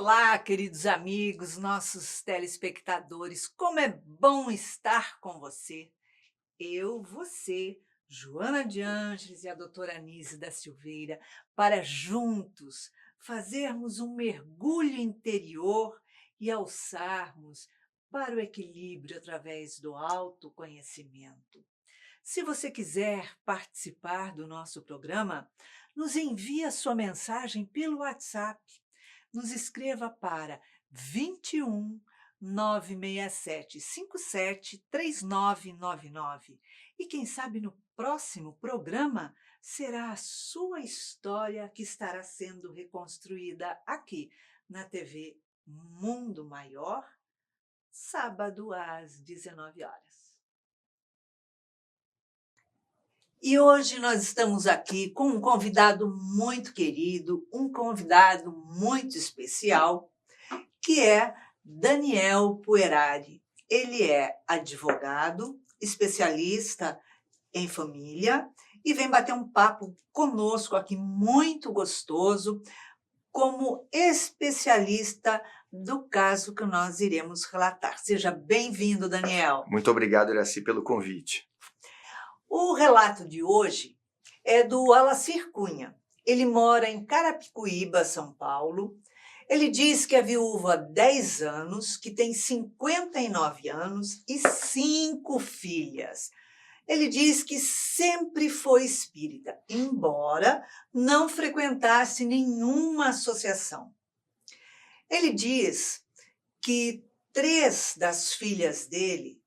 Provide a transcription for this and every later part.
Olá, queridos amigos, nossos telespectadores, como é bom estar com você. Você, Joana de Ângeles e a doutora Anísia da Silveira, para juntos fazermos um mergulho interior e alçarmos para o equilíbrio através do autoconhecimento. Se você quiser participar do nosso programa, nos envie a sua mensagem pelo WhatsApp. Nos escreva para 21 967 57 3999. E quem sabe no próximo programa será a sua história que estará sendo reconstruída aqui na TV Mundo Maior, sábado às 19 horas. E hoje nós estamos aqui com um convidado muito querido, um convidado muito especial, que é Daniel Puerari. Ele é advogado, especialista em família e vem bater um papo conosco aqui muito gostoso, como especialista do caso que nós iremos relatar. Seja bem-vindo, Daniel. Muito obrigado, Iraci, pelo convite. O relato de hoje é do Alacir Cunha. Ele mora em Carapicuíba, São Paulo. Ele diz que é viúva há 10 anos, que tem 59 anos e 5 filhas. Ele diz que sempre foi espírita, embora não frequentasse nenhuma associação. Ele diz que 3 das filhas dele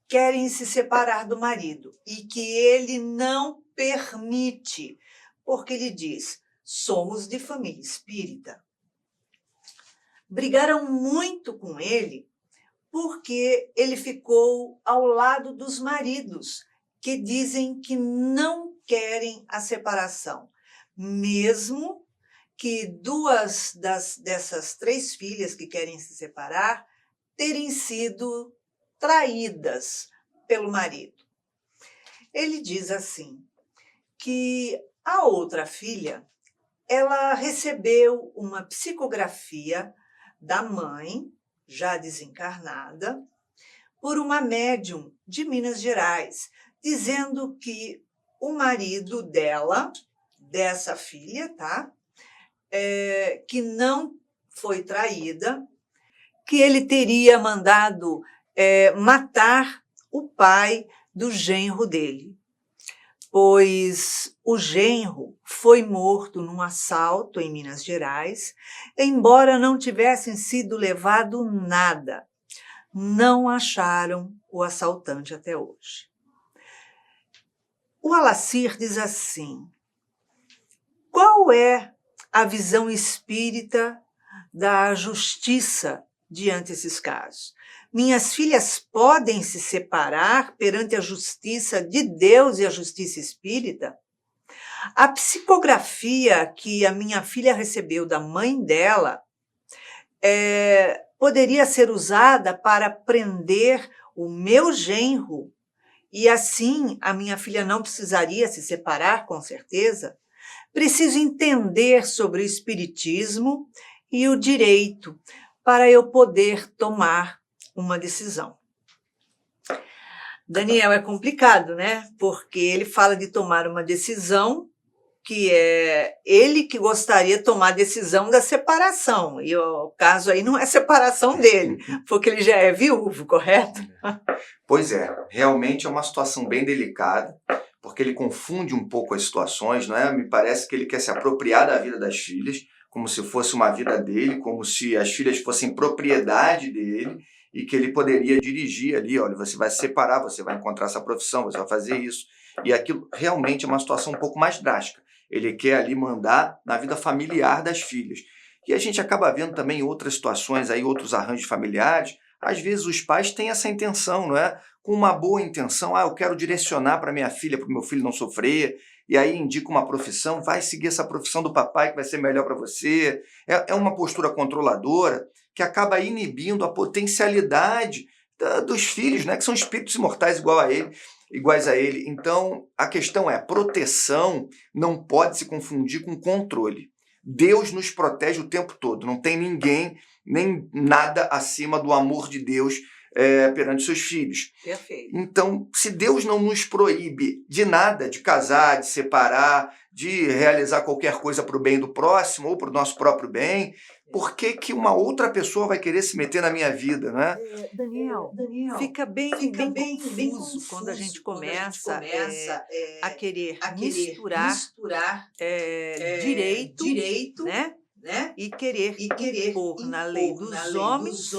querem se separar do marido e que ele não permite, porque ele diz: somos de família espírita. Brigaram muito com ele porque ele ficou ao lado dos maridos, que dizem que não querem a separação, mesmo que 2 dessas 3 filhas que querem se separar terem sido traídas pelo marido. Ele diz assim, que a outra filha, ela recebeu uma psicografia da mãe, já desencarnada, por uma médium de Minas Gerais, dizendo que o marido dela, dessa filha, que não foi traída, que ele teria mandado matar o pai do genro dele, pois o genro foi morto num assalto em Minas Gerais, embora não tivessem sido levado nada. Não acharam o assaltante até hoje. O Alacir diz assim: qual é a visão espírita da justiça diante desses casos? Minhas filhas podem se separar perante a justiça de Deus e a justiça espírita? A psicografia que a minha filha recebeu da mãe dela poderia ser usada para prender o meu genro e assim a minha filha não precisaria se separar, com certeza? Preciso entender sobre o espiritismo e o direito para eu poder tomar uma decisão. Daniel, é complicado, né? Porque ele fala de tomar uma decisão que é ele que gostaria de tomar a decisão da separação. E o caso aí não é separação dele, porque ele já é viúvo, correto? Pois é, realmente é uma situação bem delicada, porque ele confunde um pouco as situações, não é? Me parece que ele quer se apropriar da vida das filhas, como se fosse uma vida dele, como se as filhas fossem propriedade dele, e que ele poderia dirigir ali, olha, você vai se separar, você vai encontrar essa profissão, você vai fazer isso. E aquilo realmente é uma situação um pouco mais drástica. Ele quer ali mandar na vida familiar das filhas. E a gente acaba vendo também outras situações, aí, outros arranjos familiares. Às vezes os pais têm essa intenção, não é? Com uma boa intenção, eu quero direcionar para minha filha, para o meu filho não sofrer, e aí indica uma profissão, vai seguir essa profissão do papai que vai ser melhor para você. É uma postura controladora que acaba inibindo a potencialidade dos filhos, né? Que são espíritos imortais iguais a ele. Então, a questão é, proteção não pode se confundir com controle. Deus nos protege o tempo todo. Não tem ninguém, nem nada acima do amor de Deus perante seus filhos. Perfeito. Então, se Deus não nos proíbe de nada, de casar, de separar, de realizar qualquer coisa para o bem do próximo ou para o nosso próprio bem, por que que uma outra pessoa vai querer se meter na minha vida, né? Daniel, fica bem confuso quando a gente começa a querer misturar direito, né? E querer impor na lei dos homens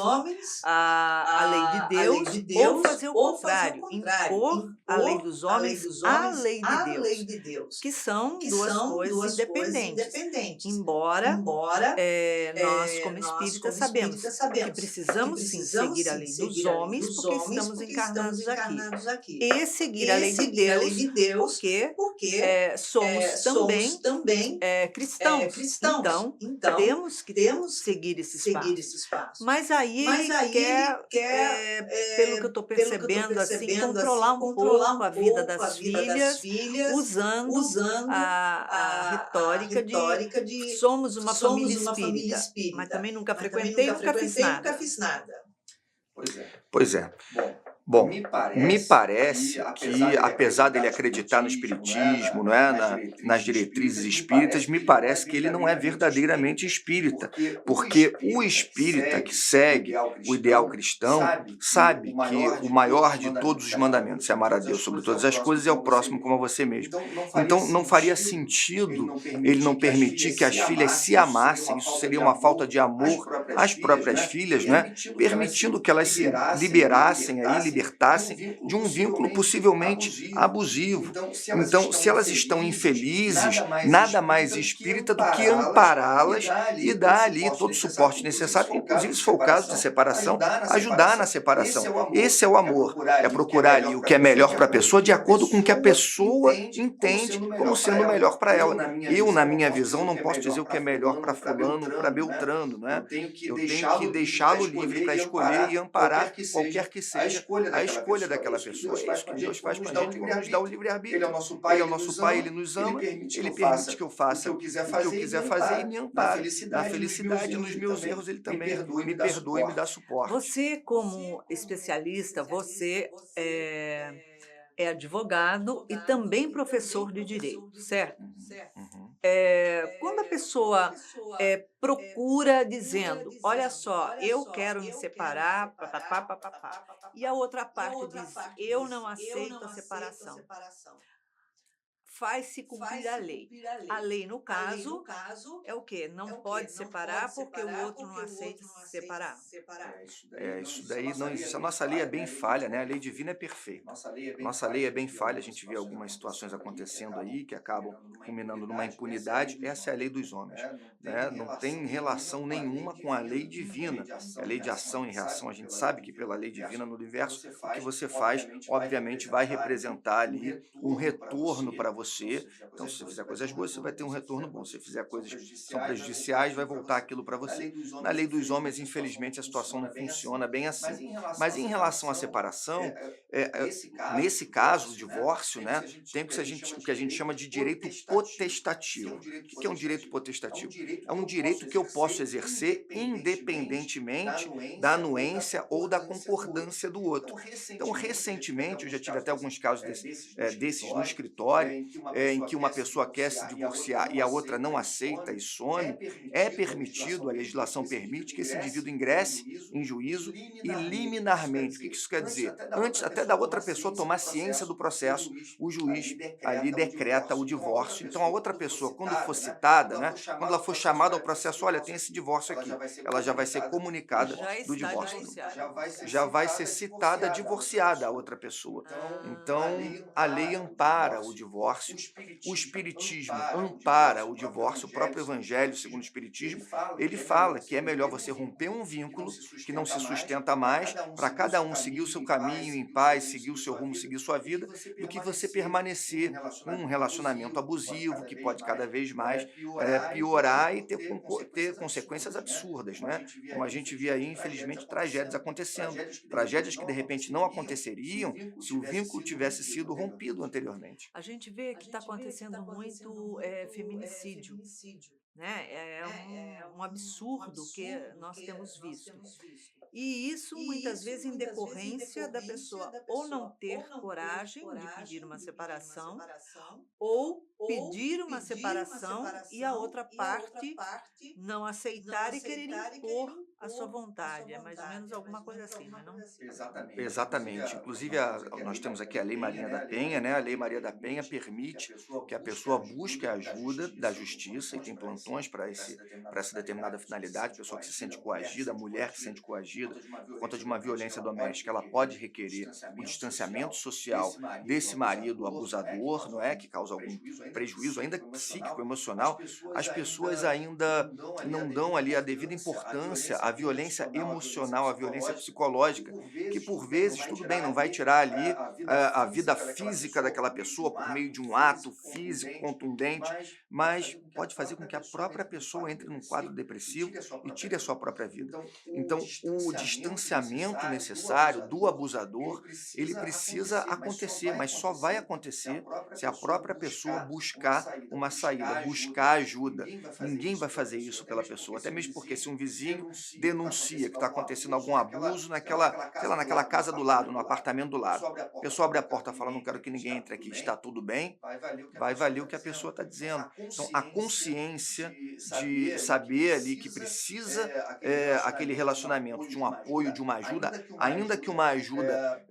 a lei de Deus, ou fazer o contrário, impor a lei dos homens à lei de Deus, que são duas coisas independentes. Embora nós, como espíritas, sabemos que precisamos sim seguir a lei dos homens, porque estamos encarnados aqui. E seguir a lei de Deus, porque somos também cristãos. Então, temos que seguir esse espaço. Mas aí ele quer, pelo que eu estou percebendo, assim, controlar um pouco a vida das filhas, usando a retórica de somos uma família espírita. Mas também nunca frequentei, nunca fiz nada. Pois é. Bom, me parece que, apesar dele acreditar no espiritismo, não é, nas diretrizes espíritas, me parece que ele não é verdadeiramente espírita, porque o espírita que segue o ideal cristão sabe que o maior de todos os mandamentos é amar a Deus sobre todas as coisas e ao próximo como a você mesmo. Então, não faria sentido ele não permitir que as filhas se amassem, isso seria uma falta de amor às próprias filhas, né? Permitindo que elas se liberassem aí, libertassem de um vínculo possivelmente abusivo. Então, se elas estão infelizes, nada mais espírita do que ampará-las e dar ali todo o suporte necessário, inclusive se for o caso de separação, ajudar na separação. Esse é o amor, é procurar ali o que é melhor para a pessoa de acordo com o que a pessoa entende como sendo melhor para ela. Eu, na minha visão, não posso dizer o que é melhor para fulano, para Beltrano, né? Eu tenho que deixá-lo livre para escolher e amparar qualquer que seja a escolha daquela pessoa. É isso que Deus faz com a gente, ele nos dá o livre-arbítrio. Ele é o nosso pai, ele nos ama, ele permite que eu faça o que eu quiser fazer e me ampara. Na felicidade, nos meus erros, ele também me perdoa e me dá suporte. Você, como especialista, você é advogado e também professor de direito, certo? Uhum. Quando a pessoa procura dizendo, olha só, eu quero me separar, papapá, papapá, e a outra parte diz, eu não aceito a separação, faz-se cumprir a lei. A lei, no caso, é o quê? Não pode separar porque o outro não aceita se separar. Isso daí não existe. A nossa lei é bem falha, né? A lei divina é perfeita. Nossa lei é bem falha. A gente vê algumas situações acontecendo aí que acabam culminando numa impunidade. Essa é a lei dos homens, né? Não tem relação nenhuma com a lei divina. A lei de ação e reação. A gente sabe que pela lei divina no universo, o que você faz, obviamente, vai representar ali um retorno para você. Então, se você fizer coisas boas, você vai ter um retorno bom. Se você fizer coisas que são prejudiciais, vai voltar aquilo para você. Na lei dos homens, infelizmente, a situação não funciona bem assim. Mas em relação à separação, nesse caso, o divórcio, né, tem o que a gente chama de direito potestativo. O que é um direito potestativo? É um direito que eu posso exercer independentemente da anuência ou da concordância do outro. Então, recentemente, eu já tive até alguns casos desses no escritório, em que uma pessoa quer se divorciar e a outra não aceita e some, é permitido, a legislação permite que esse indivíduo ingresse em juízo e liminarmente. O que isso quer dizer? Antes até da outra pessoa tomar ciência do processo, o juiz ali decreta o divórcio. Então a outra pessoa, quando for citada, né, quando ela for chamada ao processo, olha, tem esse divórcio aqui, ela já vai ser comunicada do divórcio. Já vai ser citada, divorciada a outra pessoa. Então, a lei ampara o divórcio, o espiritismo ampara o divórcio, o próprio evangelho, segundo o espiritismo, ele fala que é melhor você romper um vínculo que não se sustenta mais, para cada um seguir o seu caminho em paz, seguir o seu rumo, seguir sua vida, do que você permanecer com um relacionamento abusivo, que pode cada vez mais piorar e ter consequências absurdas, né? Como a gente vê aí, infelizmente, tragédias acontecendo. Tragédias que, de repente, não aconteceriam se o vínculo tivesse sido rompido anteriormente. A gente vê que está acontecendo muito feminicídio, né? É um absurdo o que nós temos visto. E isso muitas vezes em decorrência da pessoa ou não ter coragem de pedir uma separação, ou pedir uma separação e a outra parte não aceitar e querer impor a sua vontade. É mais ou menos alguma coisa assim, não é não? Exatamente. Inclusive, nós temos aqui a Lei Maria da Penha, né? A Lei Maria da Penha permite que a pessoa busque a ajuda da justiça e tem plantões para essa determinada finalidade. Pessoa que se sente coagida, mulher que se sente coagida por conta de uma violência doméstica, ela pode requerer o distanciamento social desse marido abusador, não é? Que causa algum prejuízo, ainda psíquico, emocional. As pessoas ainda não dão ali a devida importância à violência emocional, à violência psicológica, que por vezes, tudo bem, não vai tirar ali a vida física daquela pessoa por meio de um ato físico contundente, mas pode fazer com que a própria pessoa entre num quadro depressivo e tire a sua própria vida. Então, o distanciamento necessário do abusador, ele precisa acontecer, mas só vai acontecer se a própria pessoa buscar uma saída, buscar ajuda. Ninguém vai fazer isso pela pessoa, até mesmo porque se um vizinho denuncia que está acontecendo algum abuso naquela, sei lá, naquela casa do lado, no apartamento do lado, a pessoa abre a porta e fala, não quero que ninguém entre aqui, está tudo bem, vai valer o que a pessoa está dizendo. Então, a consciência de saber ali que precisa aquele relacionamento, de um apoio, de uma ajuda, ainda que uma ajuda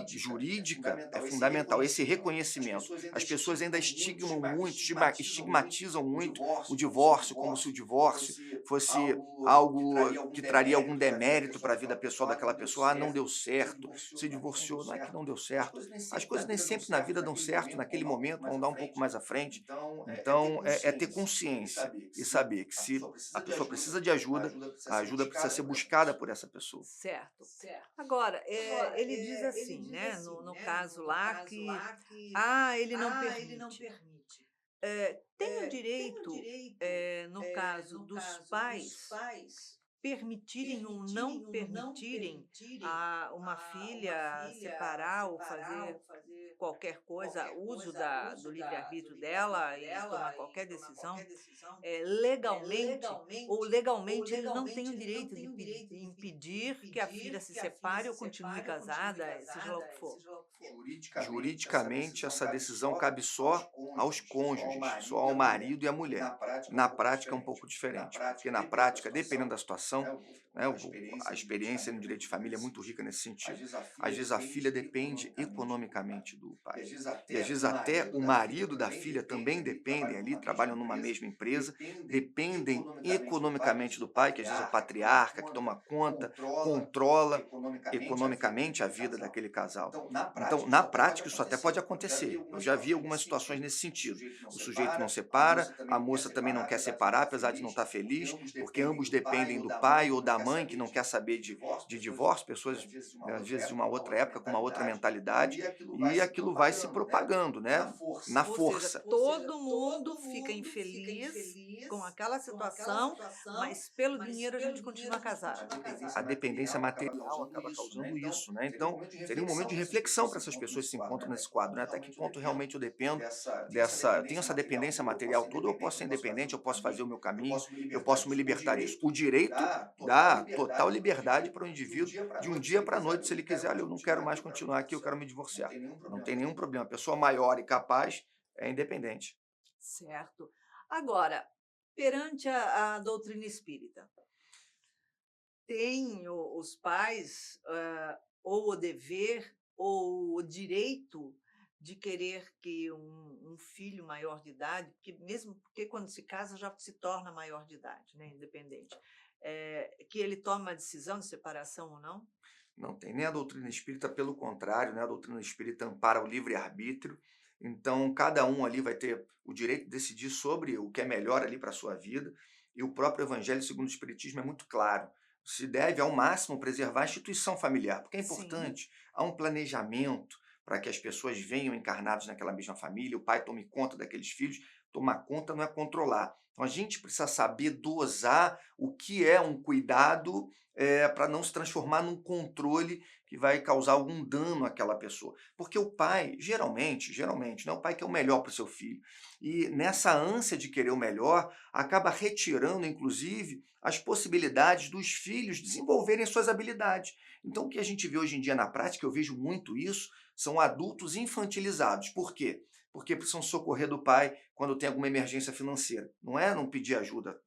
jurídica, é fundamental. Esse reconhecimento. As pessoas ainda estigmam muito, estigmatizam muito o divórcio, como se o divórcio fosse algo que traria algum demérito para a vida pessoal daquela pessoa. Ah, não deu certo, se divorciou, não é que não deu certo. As coisas nem sempre na vida dão certo naquele momento, vão dar um pouco mais à frente. Então, é ter consciência e saber que se a pessoa precisa de ajuda, a ajuda precisa ser buscada por essa pessoa. Certo. Agora, ele diz assim, né, no caso lá que, ele não permite. Tem o direito, no caso dos pais, permitirem ou não permitirem a uma filha separar ou fazer qualquer coisa, uso do livre-arbítrio dela e tomar qualquer decisão, legalmente, ou legalmente ele não tem o direito de impedir que a filha se separe ou continue casada, seja lá o que for. Juridicamente, essa decisão cabe só aos cônjuges, só ao marido e à mulher. Na prática, é um pouco diferente, porque na prática, dependendo da situação, né, a experiência no direito de família é muito rica nesse sentido. Às vezes, a filha depende economicamente do pai. E às vezes, até o marido da filha também dependem ali, trabalham numa mesma empresa, dependem economicamente do pai, que às vezes é o patriarca, que toma conta, controla economicamente a vida daquele casal. Então, na prática, isso até pode acontecer. Eu já vi algumas situações nesse sentido. O sujeito não separa, a moça também não quer separar, apesar de não estar feliz, porque ambos dependem do pai ou da mãe, que não quer saber de divórcio, pessoas, às vezes, de uma outra época, com uma outra mentalidade, e aquilo vai se propagando, né? Na Ou seja, força. todo mundo fica infeliz com aquela situação, mas pelo dinheiro a gente continua casado. A dependência material acaba causando isso, né? Então, seria um momento de reflexão para essas pessoas que se encontram nesse quadro, né? Até que ponto realmente eu dependo eu tenho essa dependência material toda, eu posso ser independente, eu posso fazer o meu caminho, eu posso me libertar disso. O direito dá total liberdade para o indivíduo de um dia para a noite, se ele quiser, olha, eu não quero mais continuar aqui, eu quero me divorciar. Não tem nenhum problema. A pessoa maior e capaz é independente. Certo. Agora, perante a doutrina espírita, tem os pais, ou o dever ou o direito de querer que um filho maior de idade, porque mesmo porque quando se casa já se torna maior de idade, né, independente, que ele tome uma decisão de separação ou não? Não tem nem a doutrina espírita, pelo contrário, né? A doutrina espírita ampara o livre-arbítrio, então cada um ali vai ter o direito de decidir sobre o que é melhor ali para a sua vida, e o próprio Evangelho segundo o Espiritismo é muito claro. Se deve, ao máximo, preservar a instituição familiar, porque é Sim. importante, há um planejamento para que as pessoas venham encarnadas naquela mesma família, o pai tome conta daqueles filhos, tomar conta não é controlar, Então a gente precisa saber dosar o que é um cuidado para não se transformar num controle que vai causar algum dano àquela pessoa. Porque o pai, geralmente, né, o pai quer o melhor para o seu filho. E nessa ânsia de querer o melhor, acaba retirando, inclusive, as possibilidades dos filhos desenvolverem suas habilidades. Então, o que a gente vê hoje em dia na prática, eu vejo muito isso, são adultos infantilizados. Por quê? Porque precisam socorrer do pai quando tem alguma emergência financeira. Não é não pedir ajuda.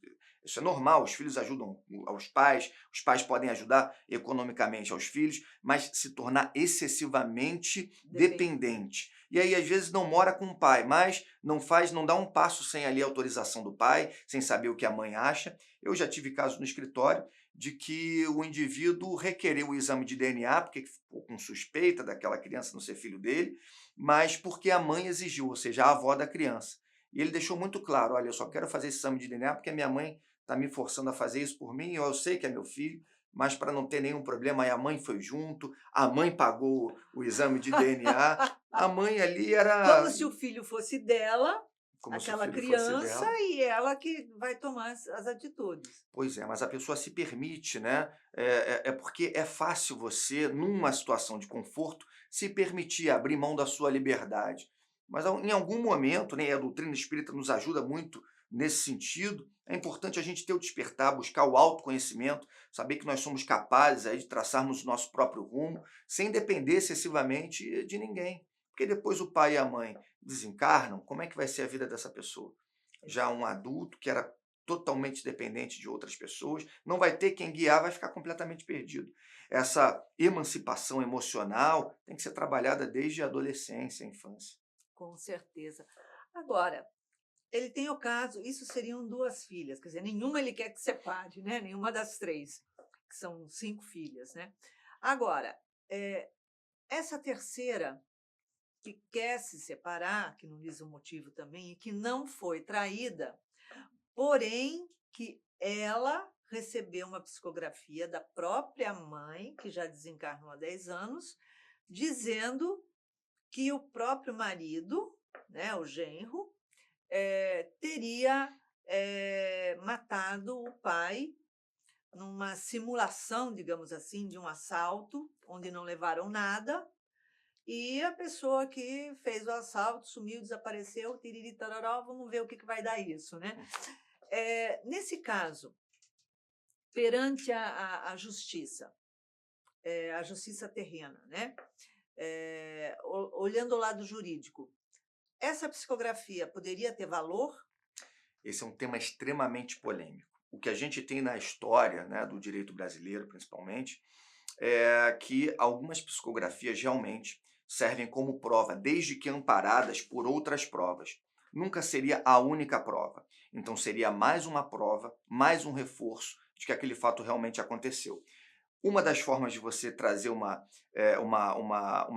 Isso é normal, os filhos ajudam aos pais, os pais podem ajudar economicamente aos filhos, mas se tornar excessivamente Depende. dependente. E aí, às vezes, não mora com o pai, mas não dá um passo sem ali a autorização do pai, sem saber o que a mãe acha. Eu já tive casos no escritório de que o indivíduo requereu o exame de DNA, porque ficou com suspeita daquela criança não ser filho dele, mas porque a mãe exigiu, ou seja, a avó da criança. E ele deixou muito claro: olha, eu só quero fazer esse exame de DNA porque a minha mãe está me forçando a fazer isso por mim, eu sei que é meu filho, mas para não ter nenhum problema, aí a mãe foi junto, a mãe pagou o exame de DNA, a mãe ali Como era se o filho fosse dela, como se o aquela filho fosse criança, dela. e ela que vai tomar as atitudes. Pois é, mas a pessoa se permite, né? É porque é fácil você, numa situação de conforto, se permitir abrir mão da sua liberdade. Mas em algum momento, né, e a doutrina espírita nos ajuda muito nesse sentido, é importante a gente ter o despertar, buscar o autoconhecimento, saber que nós somos capazes aí de traçarmos o nosso próprio rumo, sem depender excessivamente de ninguém. Porque depois o pai e a mãe desencarnam, como é que vai ser a vida dessa pessoa? Já um adulto que era totalmente dependente de outras pessoas, não vai ter quem guiar, vai ficar completamente perdido. Essa emancipação emocional tem que ser trabalhada desde a adolescência, a infância. Com certeza. Agora, ele tem o caso, isso seriam 2 filhas, quer dizer, nenhuma ele quer que separe, né, nenhuma das 3, que são 5 filhas, né. Agora, essa terceira, que quer se separar, que não diz o motivo também, e que não foi traída, porém que ela recebeu uma psicografia da própria mãe, que já desencarnou há 10 anos, dizendo que o próprio marido, né, o genro, teria, matado o pai numa simulação, digamos assim, de um assalto, onde não levaram nada, e a pessoa que fez o assalto sumiu, desapareceu, tiriri tororó, vamos ver o que que vai dar isso, né. Nesse caso, perante a justiça terrena, né, olhando o lado jurídico, essa psicografia poderia ter valor? Esse é um tema extremamente polêmico. O que a gente tem na história, né, do direito brasileiro, principalmente, é que algumas psicografias realmente servem como prova, desde que amparadas por outras provas. Nunca seria a única prova. Então seria mais uma prova, mais um reforço de que aquele fato realmente aconteceu. Uma das formas de você trazer uma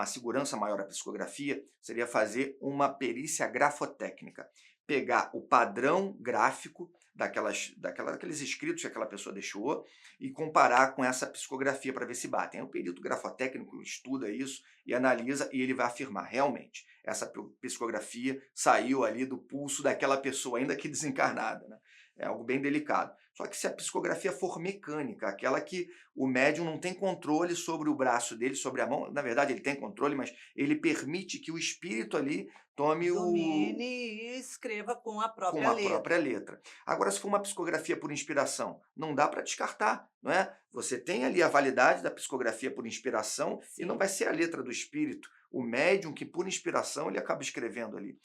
segurança maior à psicografia seria fazer uma perícia grafotécnica. Pegar o padrão gráfico daqueles escritos que aquela pessoa deixou e comparar com essa psicografia para ver se batem. Aí o perito grafotécnico estuda isso e analisa e ele vai afirmar, realmente, essa psicografia saiu ali do pulso daquela pessoa, ainda que desencarnada. Né? É algo bem delicado. Só que se a psicografia for mecânica, aquela que o médium não tem controle sobre o braço dele, sobre a mão. Na verdade, ele tem controle, mas ele permite que o espírito ali tome Domine e escreva com a com própria a própria letra. letra. Agora, se for uma psicografia por inspiração, não dá para descartar, não é? Você tem ali a validade da psicografia por inspiração e não Sim. vai ser a letra do espírito, o médium que por inspiração ele acaba escrevendo ali.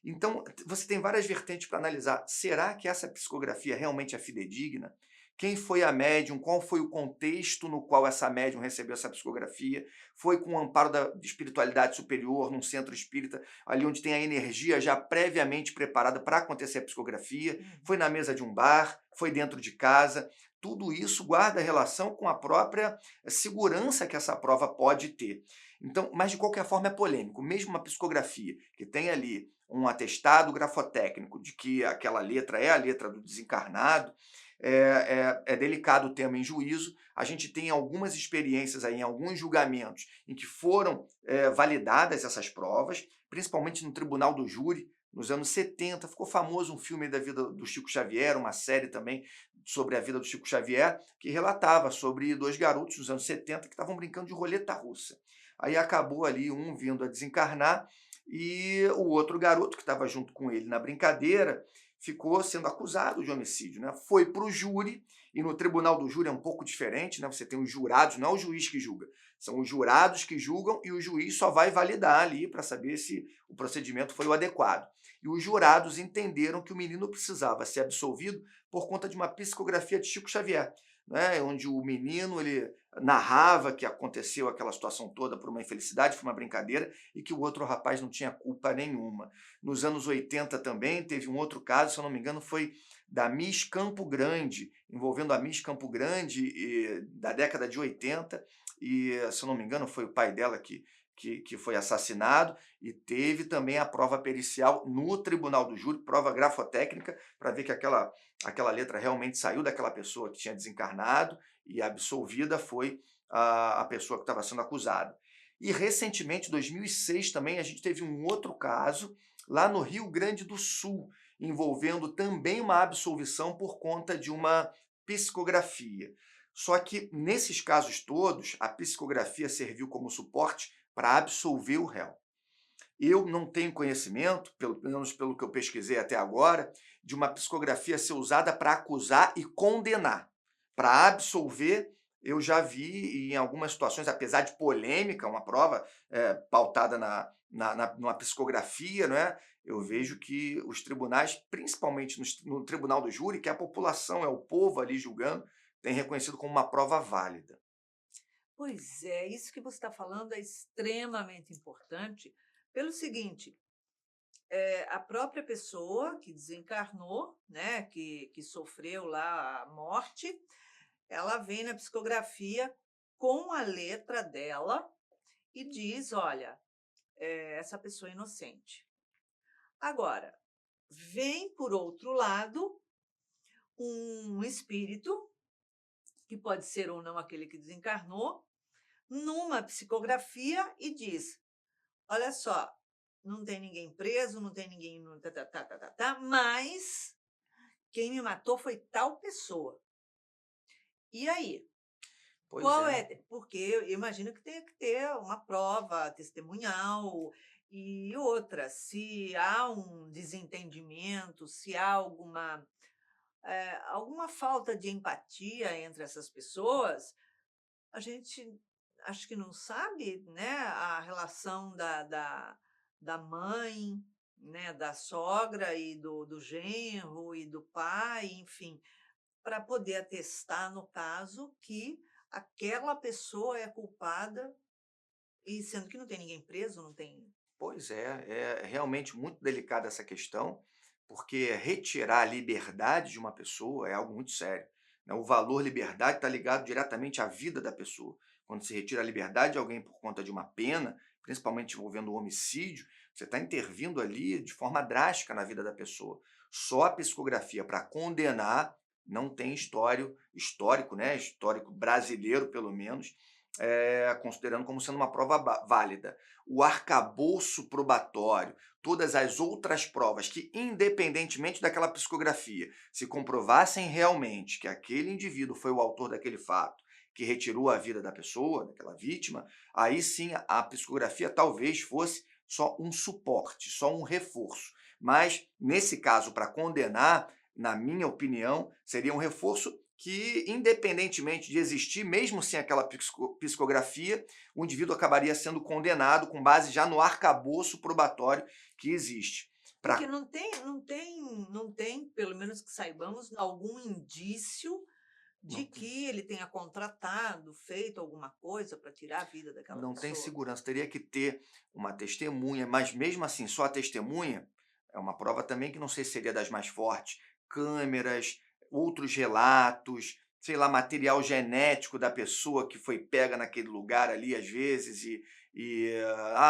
Então, você tem várias vertentes para analisar. Será que essa psicografia realmente é fidedigna? Quem foi a médium? Qual foi o contexto no qual essa médium recebeu essa psicografia? Foi com o amparo da espiritualidade superior, num centro espírita, ali onde tem a energia já previamente preparada para acontecer a psicografia? Uhum. Foi na mesa de um bar? Foi dentro de casa? Tudo isso guarda relação com a própria segurança que essa prova pode ter. Então, mas de qualquer forma é polêmico. Mesmo uma psicografia que tem ali um atestado grafotécnico de que aquela letra é a letra do desencarnado, é delicado o tema em juízo. A gente tem algumas experiências aí, em alguns julgamentos, em que foram validadas essas provas, principalmente no tribunal do júri, nos anos 70, ficou famoso um filme da vida do Chico Xavier, uma série também sobre a vida do Chico Xavier, que relatava sobre dois garotos nos anos 70 que estavam brincando de roleta russa. Aí acabou ali um vindo a desencarnar e o outro garoto que estava junto com ele na brincadeira ficou sendo acusado de homicídio, né? Foi para o júri, e no tribunal do júri é um pouco diferente, né? Você tem os jurados, não é o juiz que julga, são os jurados que julgam e o juiz só vai validar ali para saber se o procedimento foi o adequado. E os jurados entenderam que o menino precisava ser absolvido por conta de uma psicografia de Chico Xavier, né? Onde o menino ele narrava que aconteceu aquela situação toda por uma infelicidade, foi uma brincadeira, e que o outro rapaz não tinha culpa nenhuma. Nos anos 80 também teve um outro caso, se eu não me engano, foi da Miss Campo Grande, envolvendo a Miss Campo Grande da década de 80, e, se eu não me engano, foi o pai dela que foi assassinado, e teve também a prova pericial no tribunal do júri, prova grafotécnica, para ver que aquela letra realmente saiu daquela pessoa que tinha desencarnado, e absolvida foi a pessoa que estava sendo acusada. E recentemente, em 2006, também a gente teve um outro caso, lá no Rio Grande do Sul, envolvendo também uma absolvição por conta de uma psicografia. Só que, nesses casos todos, a psicografia serviu como suporte para absolver o réu. Eu não tenho conhecimento, pelo menos pelo que eu pesquisei até agora, de uma psicografia ser usada para acusar e condenar. Para absolver, eu já vi em algumas situações, apesar de polêmica, uma prova pautada numa psicografia, não é? Eu vejo que os tribunais, principalmente no tribunal do júri, que é a população, é o povo ali julgando, tem reconhecido como uma prova válida. Pois é, isso que você está falando é extremamente importante, pelo seguinte, a própria pessoa que desencarnou, né, que sofreu lá a morte, ela vem na psicografia com a letra dela e diz: olha, essa pessoa é inocente. Agora, vem por outro lado um espírito, que pode ser ou não aquele que desencarnou, numa psicografia e diz: olha só, não tem ninguém preso, não tem ninguém, tá, tá, tá, tá, tá, tá, mas quem me matou foi tal pessoa. E aí? Pois Qual é. é? Porque eu imagino que tenha que ter uma prova testemunhal e outra, se há um desentendimento, se há alguma falta de empatia entre essas pessoas, a gente acho que não sabe, né, a relação da mãe, né, da sogra e do genro e do pai, enfim, para poder atestar, no caso, que aquela pessoa é culpada, e sendo que não tem ninguém preso, não tem. Pois é realmente muito delicada essa questão, porque retirar a liberdade de uma pessoa é algo muito sério, né? O valor liberdade está ligado diretamente à vida da pessoa. Quando se retira a liberdade de alguém por conta de uma pena, principalmente envolvendo um homicídio, você está intervindo ali de forma drástica na vida da pessoa. Só a psicografia para condenar não tem histórico, né? Histórico brasileiro, pelo menos, considerando como sendo uma prova válida. O arcabouço probatório, todas as outras provas que, independentemente daquela psicografia, se comprovassem realmente que aquele indivíduo foi o autor daquele fato, que retirou a vida da pessoa, daquela vítima, aí sim a psicografia talvez fosse só um suporte, só um reforço. Mas, nesse caso, para condenar, na minha opinião, seria um reforço que, independentemente de existir, mesmo sem aquela psicografia, o indivíduo acabaria sendo condenado com base já no arcabouço probatório que existe. Porque Pra, não tem, pelo menos que saibamos, algum indício de não, tem, que ele tenha contratado, feito alguma coisa para tirar a vida daquela não tem pessoa. segurança, teria que ter uma testemunha, mas mesmo assim, só a testemunha é uma prova também que não sei se seria das mais fortes. Câmeras, outros relatos, sei lá, material genético da pessoa que foi pega naquele lugar ali, às vezes,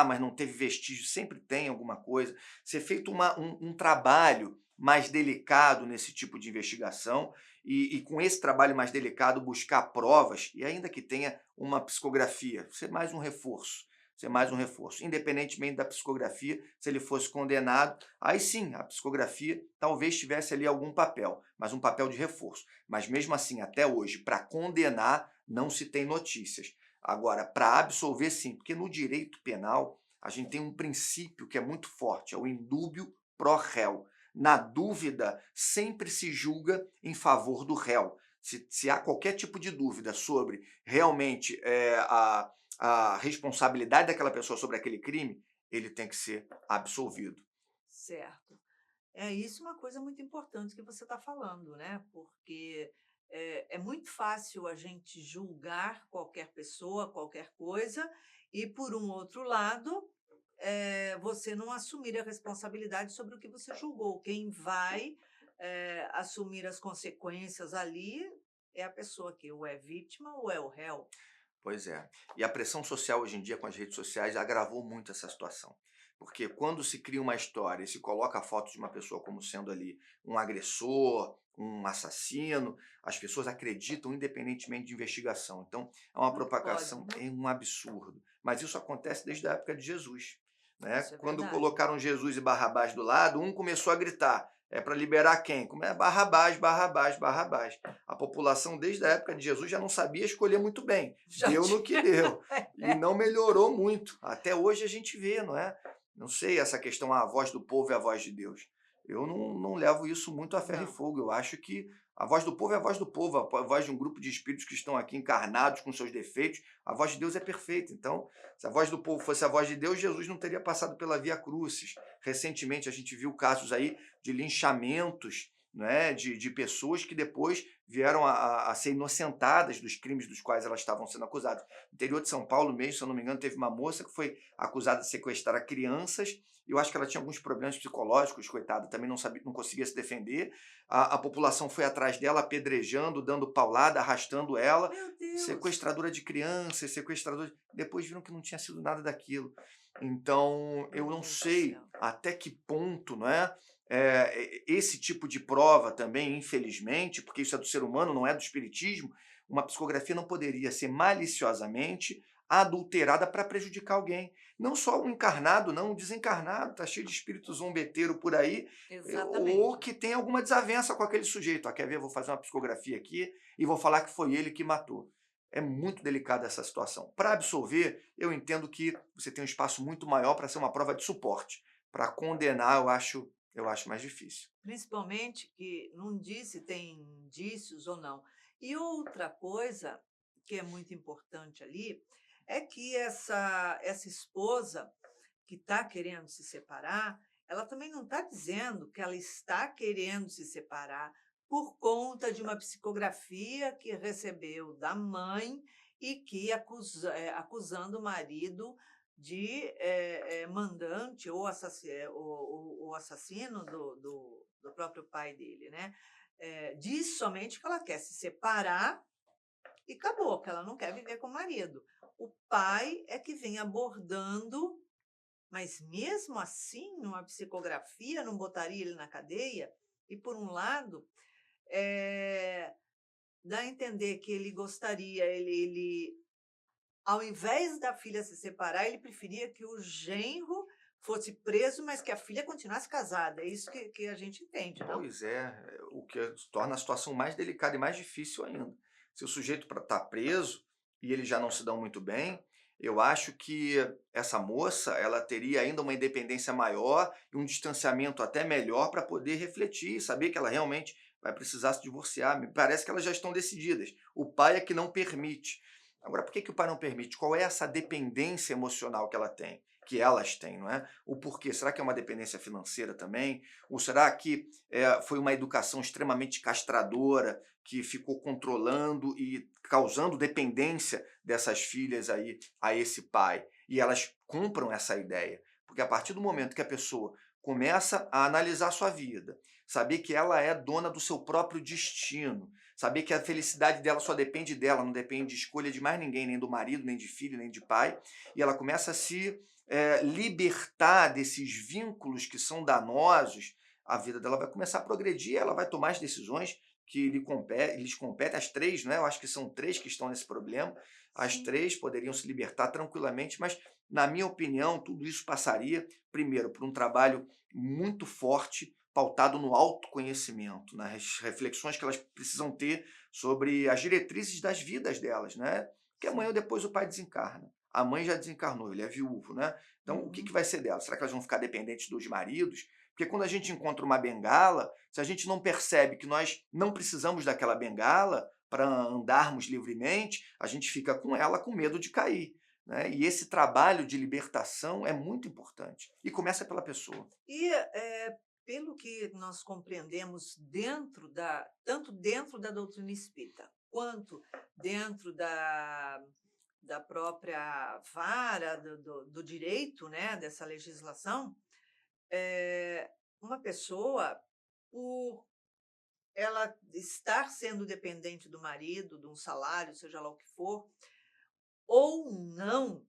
mas não teve vestígio, sempre tem alguma coisa. Ser feito um trabalho mais delicado nesse tipo de investigação e com esse trabalho mais delicado buscar provas, e ainda que tenha uma psicografia, ser mais um reforço. ser mais um reforço. Independentemente da psicografia, se ele fosse condenado, aí sim, a psicografia talvez tivesse ali algum papel, mas um papel de reforço. Mas mesmo assim, até hoje, para condenar, não se tem notícias. Agora, para absolver, sim, porque no direito penal a gente tem um princípio que é muito forte, é o indúbio pro réu. Na dúvida, sempre se julga em favor do réu. Se há qualquer tipo de dúvida sobre realmente a responsabilidade daquela pessoa sobre aquele crime, ele tem que ser absolvido. Certo. É isso uma coisa muito importante que você está falando, né? Porque é muito fácil a gente julgar qualquer pessoa, qualquer coisa, e por um outro lado, você não assumir a responsabilidade sobre o que você julgou. Quem vai assumir as consequências ali é a pessoa que ou é vítima ou é o réu. Pois é. E a pressão social hoje em dia com as redes sociais agravou muito essa situação. Porque quando se cria uma história e se coloca a foto de uma pessoa como sendo ali um agressor, um assassino, as pessoas acreditam independentemente de investigação. Então, é uma Como é que pode, propagação, né? é um absurdo. Mas isso acontece desde a época de Jesus. Né? Isso é Quando verdade. colocaram Jesus e Barrabás do lado, um começou a gritar: é para liberar quem? Como é Barrabás, Barrabás, Barrabás. A população, desde a época de Jesus, já não sabia escolher muito bem. Já Deu no que tinha. deu. E não melhorou muito. Até hoje a gente vê, não é? Não sei, essa questão, a voz do povo é a voz de Deus. Eu não levo isso muito a ferro e Não. fogo. Eu acho que a voz do povo é a voz do povo, a voz de um grupo de espíritos que estão aqui encarnados com seus defeitos. A voz de Deus é perfeita. Então, se a voz do povo fosse a voz de Deus, Jesus não teria passado pela Via Crucis. Recentemente a gente viu casos aí de linchamentos, né, de pessoas que depois vieram a ser inocentadas dos crimes dos quais elas estavam sendo acusadas. No interior de São Paulo mesmo, se eu não me engano, teve uma moça que foi acusada de sequestrar crianças, e eu acho que ela tinha alguns problemas psicológicos, coitada, também não sabia, não conseguia se defender. A população foi atrás dela, apedrejando, dando paulada, arrastando ela. Meu Deus! Sequestradora de crianças, sequestradora. Depois viram que não tinha sido nada daquilo. Então, eu Meu não Deus do sei céu. até que ponto, não é? Esse tipo de prova também, infelizmente, porque isso é do ser humano, não é do espiritismo, uma psicografia não poderia ser maliciosamente adulterada para prejudicar alguém. Não só o encarnado, não, o desencarnado, está cheio de espírito zombeteiro por aí, ou Exatamente. que tem alguma desavença com aquele sujeito. Ah, quer ver? Eu vou fazer uma psicografia aqui e vou falar que foi ele que matou. É muito delicada essa situação. Para absolver, eu entendo que você tem um espaço muito maior para ser uma prova de suporte. Para condenar, eu acho mais difícil. Principalmente que não diz se tem indícios ou não. E outra coisa que é muito importante ali é que essa esposa que está querendo se separar, ela também não está dizendo que ela está querendo se separar por conta de uma psicografia que recebeu da mãe e que acusando o marido de mandante ou o assassino do próprio pai dele, né? Diz somente que ela quer se separar e acabou, que ela não quer viver com o marido. O pai é que vem abordando, mas mesmo assim, numa psicografia, não botaria ele na cadeia? E por um lado, eh, dá a entender que ele gostaria, ele ao invés da filha se separar, ele preferia que o genro fosse preso, mas que a filha continuasse casada. É isso que a gente entende, não? Pois é, o que torna a situação mais delicada e mais difícil ainda. Se o sujeito está preso e eles já não se dão muito bem, eu acho que essa moça ela teria ainda uma independência maior e um distanciamento até melhor para poder refletir, saber que ela realmente vai precisar se divorciar. Me parece que elas já estão decididas. O pai é que não permite. Agora, por que, que o pai não permite? Qual é essa dependência emocional que ela tem? Que elas têm, não é? O porquê? Será que é uma dependência financeira também? Ou será que foi uma educação extremamente castradora que ficou controlando e causando dependência dessas filhas aí a esse pai? E elas compram essa ideia. Porque a partir do momento que a pessoa começa a analisar a sua vida, saber que ela é dona do seu próprio destino, saber que a felicidade dela só depende dela, não depende de escolha de mais ninguém, nem do marido, nem de filho, nem de pai, e ela começa a se libertar desses vínculos que são danosos, a vida dela vai começar a progredir, ela vai tomar as decisões que lhes competem, as três, né? Eu acho que são três que estão nesse problema, as Sim. três poderiam se libertar tranquilamente, mas Na minha opinião, tudo isso passaria, primeiro, por um trabalho muito forte, pautado no autoconhecimento, nas reflexões que elas precisam ter sobre as diretrizes das vidas delas, né? Porque amanhã ou Sim. depois o pai desencarna. A mãe já desencarnou, ele é viúvo, né? Então, o que, Uhum. que vai ser dela? Será que elas vão ficar dependentes dos maridos? Porque quando a gente encontra uma bengala, se a gente não percebe que nós não precisamos daquela bengala para andarmos livremente, a gente fica com ela com medo de cair. Né? E esse trabalho de libertação é muito importante. E começa pela pessoa. E, pelo que nós compreendemos tanto dentro da doutrina espírita, quanto dentro da própria vara do direito, né, dessa legislação, uma pessoa, por ela estar sendo dependente do marido, de um salário, seja lá o que for, ou não,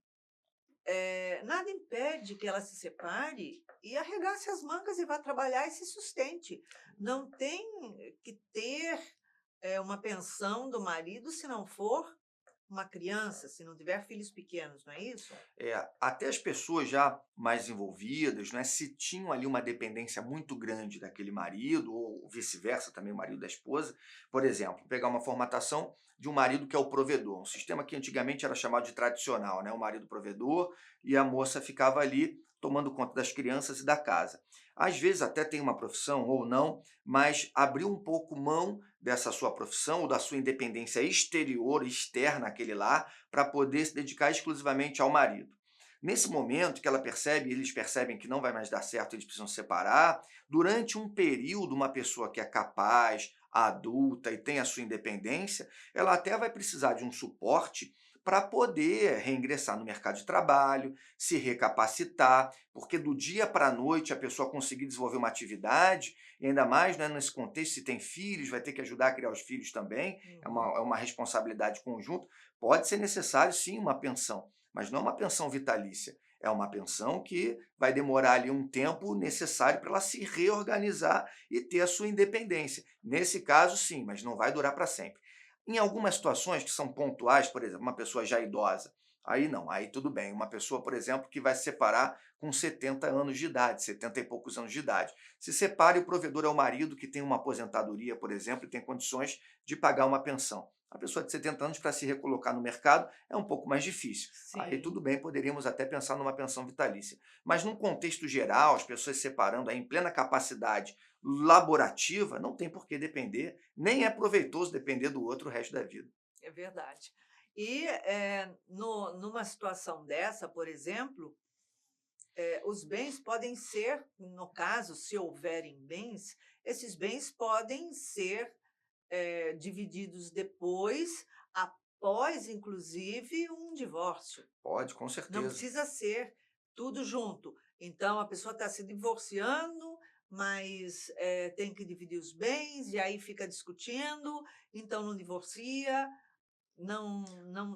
nada impede que ela se separe e arregace as mangas e vá trabalhar e se sustente. Não tem que ter, uma pensão do marido se não for uma criança, se não tiver filhos pequenos, não é isso? Até as pessoas já mais envolvidas, né, se tinham ali uma dependência muito grande daquele marido, ou vice-versa, também o marido da esposa, por exemplo, pegar uma formatação de um marido que é o provedor, um sistema que antigamente era chamado de tradicional, né, o marido provedor e a moça ficava ali tomando conta das crianças e da casa. Às vezes até tem uma profissão ou não, mas abriu um pouco mão dessa sua profissão ou da sua independência exterior, externa àquele lar, para poder se dedicar exclusivamente ao marido. Nesse momento que ela percebe, eles percebem que não vai mais dar certo, eles precisam se separar. Durante um período, uma pessoa que é capaz, adulta e tem a sua independência, ela até vai precisar de um suporte para poder reingressar no mercado de trabalho, se recapacitar, porque do dia para a noite a pessoa conseguir desenvolver uma atividade, e ainda mais, né, nesse contexto, se tem filhos, vai ter que ajudar a criar os filhos também, Uhum. é uma responsabilidade conjunta. Pode ser necessário, sim, uma pensão, mas não uma pensão vitalícia. É uma pensão que vai demorar ali um tempo necessário para ela se reorganizar e ter a sua independência. Nesse caso, sim, mas não vai durar para sempre. Em algumas situações que são pontuais, por exemplo, uma pessoa já idosa, aí não, aí tudo bem. Uma pessoa, por exemplo, que vai se separar com 70 anos de idade, 70 e poucos anos de idade. Se separa e o provedor é o marido que tem uma aposentadoria, por exemplo, e tem condições de pagar uma pensão. A pessoa de 70 anos, para se recolocar no mercado, é um pouco mais difícil. Aí Sim. tudo bem, poderíamos até pensar numa pensão vitalícia. Mas num contexto geral, as pessoas se separando aí em plena capacidade laborativa, não tem por que depender, nem é proveitoso depender do outro o resto da vida. É verdade. E, numa situação dessa, por exemplo, os bens podem ser, no caso, se houverem bens, esses bens podem ser, divididos depois, após inclusive um divórcio. Pode, com Não certeza. precisa ser tudo junto. Então a pessoa está se divorciando, mas, tem que dividir os bens, e aí fica discutindo, então não divorcia. Não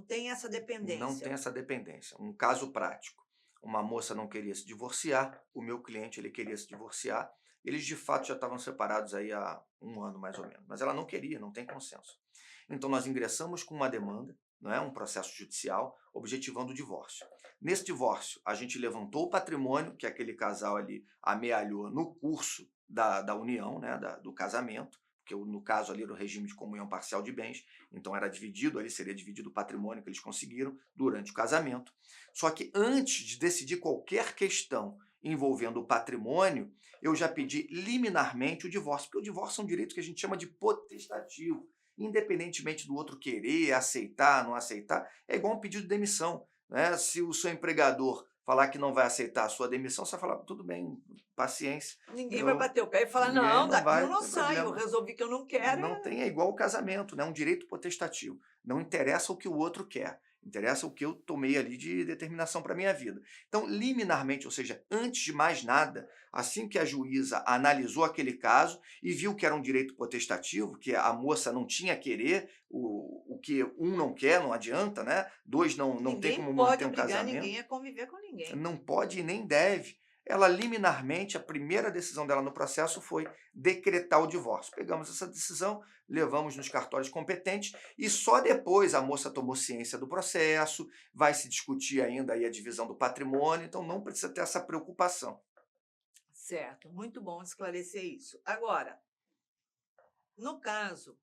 tem essa Não tem dependência. essa dependência. Um caso prático. Uma moça não queria se divorciar, o meu cliente ele queria se divorciar. Eles de fato já estavam separados aí há um ano mais ou menos, mas ela não queria, não tem consenso. Então nós ingressamos com uma demanda, não é, um processo judicial, objetivando o divórcio. Nesse divórcio, a gente levantou o patrimônio que aquele casal ali amealhou no curso da união, né, do casamento, porque no caso ali era o regime de comunhão parcial de bens, então era dividido, ali seria dividido o patrimônio que eles conseguiram durante o casamento. Só que antes de decidir qualquer questão envolvendo o patrimônio, eu já pedi liminarmente o divórcio, porque o divórcio é um direito que a gente chama de potestativo. Independentemente do outro querer, aceitar, não aceitar, é igual um pedido de demissão. Né? Se o seu empregador falar que não vai aceitar a sua demissão, você vai falar, tudo bem, paciência, Ninguém vai eu, bater o pé e falar: ninguém "Não, não daqui eu vai, não não tem saio, eu problema. resolvi que eu não quero Não tem, é igual o casamento, né? Um direito potestativo. Não interessa o que o outro quer, interessa o que eu tomei ali de determinação para a minha vida. Então, liminarmente, ou seja, antes de mais nada, assim que a juíza analisou aquele caso e viu que era um direito potestativo, que a moça não tinha a querer, o que um não quer, não adianta, né? Dois não tem ninguém como manter pode um obrigar casamento, ninguém a conviver com ninguém". não pode e nem deve. ela liminarmente, a primeira decisão dela no processo foi decretar o divórcio. Pegamos essa decisão, levamos nos cartórios competentes e só depois a moça tomou ciência do processo, vai se discutir ainda aí a divisão do patrimônio, então não precisa ter essa preocupação. Certo, muito bom esclarecer isso. Agora, no caso,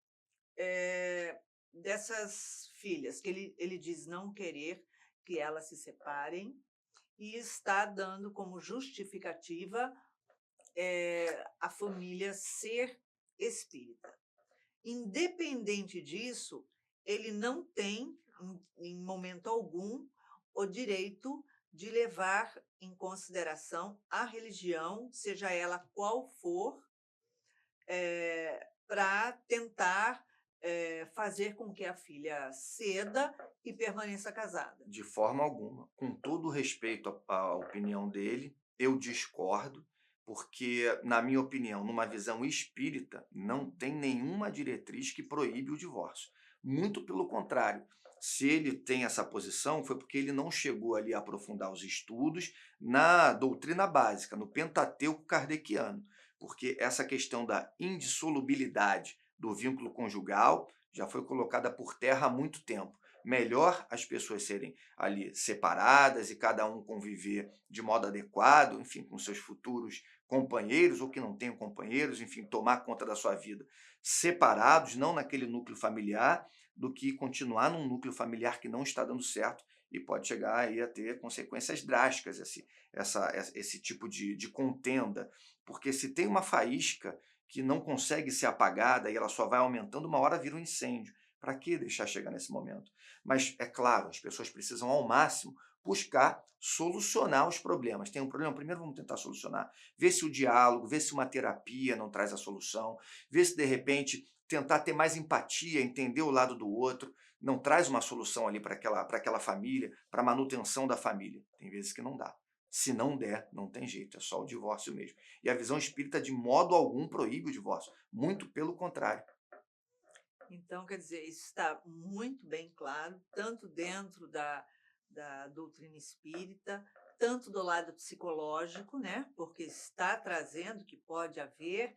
dessas filhas que ele diz não querer que elas se separem e está dando como justificativa, a família ser espírita. Independente disso, ele não tem, em momento algum, o direito de levar em consideração a religião, seja ela qual for, para tentar, fazer com que a filha ceda e permaneça casada. De forma alguma. Com todo o respeito à opinião dele, eu discordo, porque, na minha opinião, numa visão espírita, não tem nenhuma diretriz que proíbe o divórcio. Muito pelo contrário. Se ele tem essa posição, foi porque ele não chegou ali a aprofundar os estudos na doutrina básica, no Pentateuco kardeciano, porque essa questão da indissolubilidade do vínculo conjugal já foi colocada por terra há muito tempo. Melhor as pessoas serem ali separadas e cada um conviver de modo adequado, enfim, com seus futuros companheiros ou que não tenham companheiros, enfim, tomar conta da sua vida separados, não naquele núcleo familiar, do que continuar num núcleo familiar que não está dando certo e pode chegar aí a ter consequências drásticas esse tipo de contenda, porque se tem uma faísca que não consegue ser apagada e ela só vai aumentando, uma hora vira um incêndio. Para que deixar chegar nesse momento? Mas, é claro, as pessoas precisam, ao máximo, buscar solucionar os problemas. Tem um problema? Primeiro vamos tentar solucionar. Ver se o diálogo, ver se uma terapia não traz a solução, ver se, de repente, tentar ter mais empatia, entender o lado do outro, não traz uma solução ali para aquela família, para a manutenção da família. Tem vezes que não dá. Se não der, não tem jeito, é só o divórcio mesmo. E a visão espírita, de modo algum, proíbe o divórcio. Muito pelo contrário. Então, quer dizer, isso está muito bem claro, tanto dentro da doutrina espírita, tanto do lado psicológico, né? Porque está trazendo que pode haver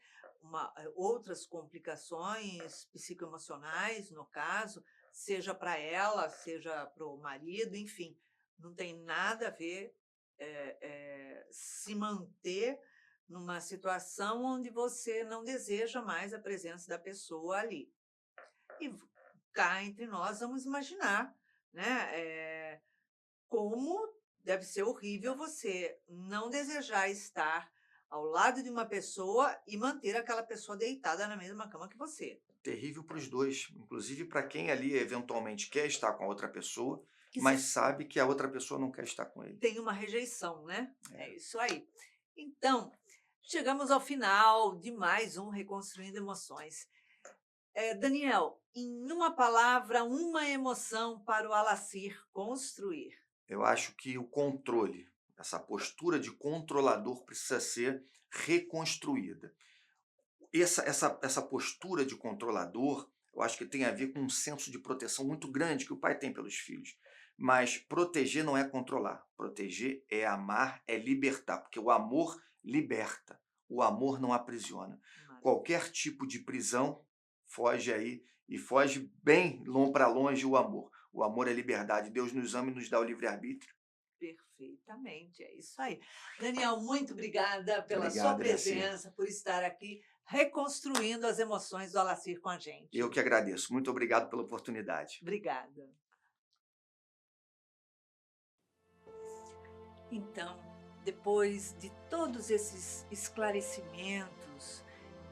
outras complicações psicoemocionais, no caso, seja para ela, seja para o marido, enfim, não tem nada a ver se manter numa situação onde você não deseja mais a presença da pessoa ali. E cá entre nós vamos imaginar, né, como deve ser horrível você não desejar estar ao lado de uma pessoa e manter aquela pessoa deitada na mesma cama que você. Terrível para os dois, inclusive para quem ali eventualmente quer estar com a outra pessoa, Que mas se sabe que a outra pessoa não quer estar com ele. tem uma rejeição, né? É É. isso aí. Então, chegamos ao final de mais um Reconstruindo Emoções. Daniel, em uma palavra, uma emoção para o Alacir construir. Eu acho que o controle, essa postura de controlador precisa ser reconstruída. Essa postura de controlador, eu acho que tem a ver com um senso de proteção muito grande que o pai tem pelos filhos. Mas proteger não é controlar. Proteger é amar, é libertar, porque o amor liberta, o amor não aprisiona. Qualquer tipo de prisão foge aí e foge bem para longe o amor. O amor é liberdade. Deus nos ama e nos dá o livre-arbítrio. Perfeitamente, é isso aí. Daniel, muito obrigada pela sua Obrigado, Graci. presença, por estar aqui reconstruindo as emoções do Alacir com a gente. Eu que agradeço. Muito obrigado pela oportunidade. Obrigada. Então, depois de todos esses esclarecimentos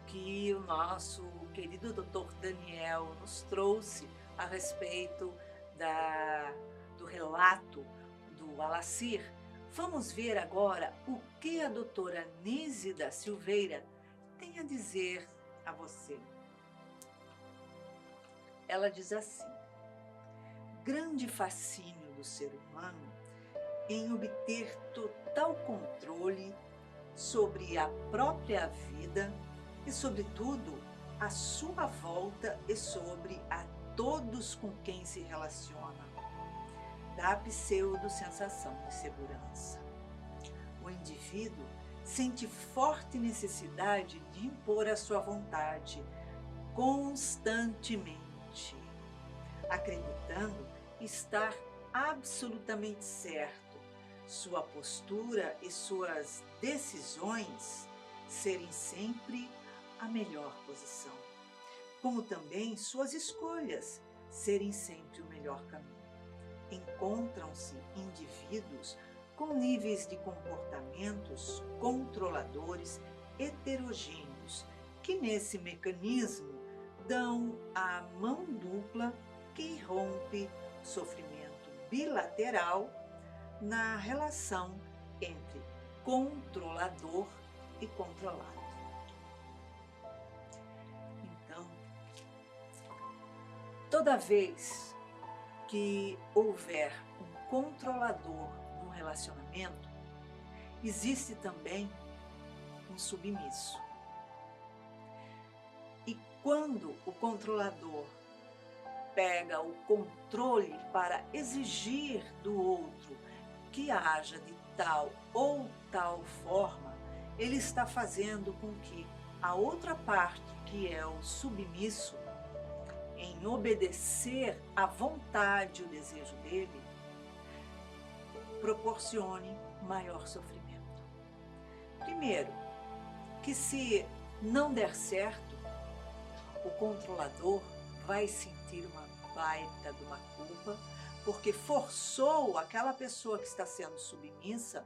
que o nosso querido Dr. Daniel nos trouxe a respeito do relato do Alacir, vamos ver agora o que a doutora Nise da Silveira tem a dizer a você. Ela diz assim: grande fascínio do ser humano em obter total controle sobre a própria vida e, sobretudo, a sua volta e sobre a todos com quem se relaciona, da pseudo-sensação de segurança. O indivíduo indivíduo sente forte necessidade de impor a sua vontade constantemente, acreditando estar absolutamente certo, sua postura e suas decisões serem sempre a melhor posição, como também suas escolhas serem sempre o melhor caminho. Encontram-se indivíduos com níveis de comportamentos controladores heterogêneos, que nesse mecanismo dão a mão dupla que rompe sofrimento bilateral na relação entre controlador e controlado. Então, toda vez que houver um controlador no relacionamento, existe também um submisso. E quando o controlador pega o controle para exigir do outro que haja de tal ou tal forma, ele está fazendo com que a outra parte, que é o submisso, em obedecer à vontade e o desejo dele, proporcione maior sofrimento. Primeiro, que se não der certo, o controlador vai sentir uma baita de uma culpa, porque forçou aquela pessoa que está sendo submissa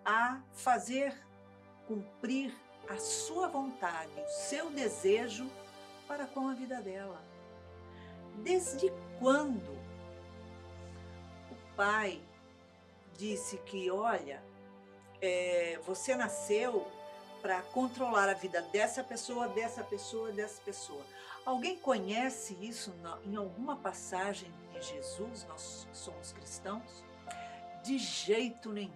a fazer cumprir a sua vontade, o seu desejo para com a vida dela. Desde quando o pai disse que, olha, você nasceu para controlar a vida dessa pessoa, dessa pessoa, dessa pessoa. Alguém conhece isso em alguma passagem de Jesus, nós somos cristãos? De jeito nenhum,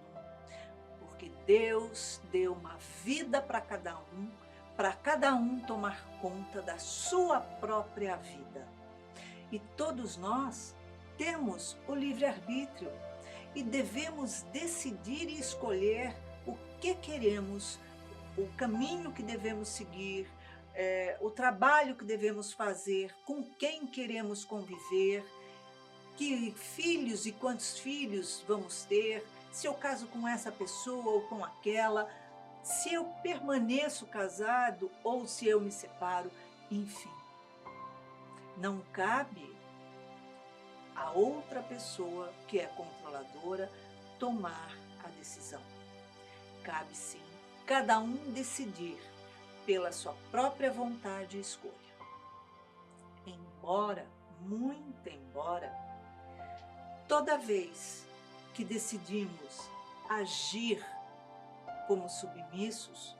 porque Deus deu uma vida para cada um tomar conta da sua própria vida. E todos nós temos o livre-arbítrio e devemos decidir e escolher o que queremos, o caminho que devemos seguir, o trabalho que devemos fazer, com quem queremos conviver, que filhos e quantos filhos vamos ter, se eu caso com essa pessoa ou com aquela, se eu permaneço casado ou se eu me separo, enfim. Não cabe a outra pessoa que é controladora tomar a decisão. Cabe sim cada um decidir pela sua própria vontade e escolha. Embora, muito embora, toda vez que decidimos agir como submissos,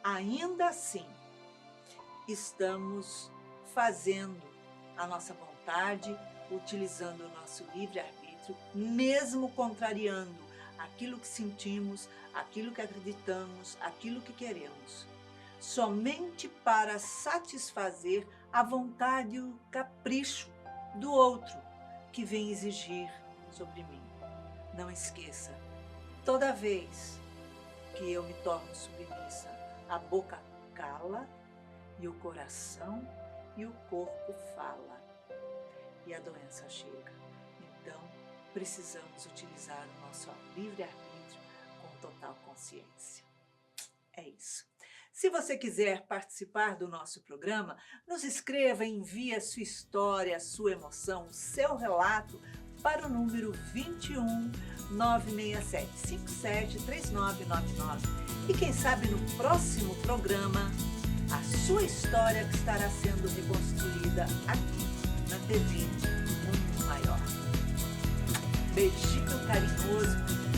ainda assim estamos fazendo a nossa vontade, utilizando o nosso livre-arbítrio, mesmo contrariando aquilo que sentimos, aquilo que acreditamos, aquilo que queremos, somente para satisfazer a vontade e o capricho do outro que vem exigir sobre mim. Não esqueça, toda vez que eu me torno submissa, a boca cala e o coração e o corpo fala. E a doença chega. Então, precisamos utilizar o nosso livre-arbítrio com total consciência. É isso. Se você quiser participar do nosso programa, nos escreva e envie a sua história, a sua emoção, o seu relato para o número 21 967 57 3999. E quem sabe no próximo programa, a sua história que estará sendo reconstruída aqui na TV Mundo Maior. Beijinho carinhoso.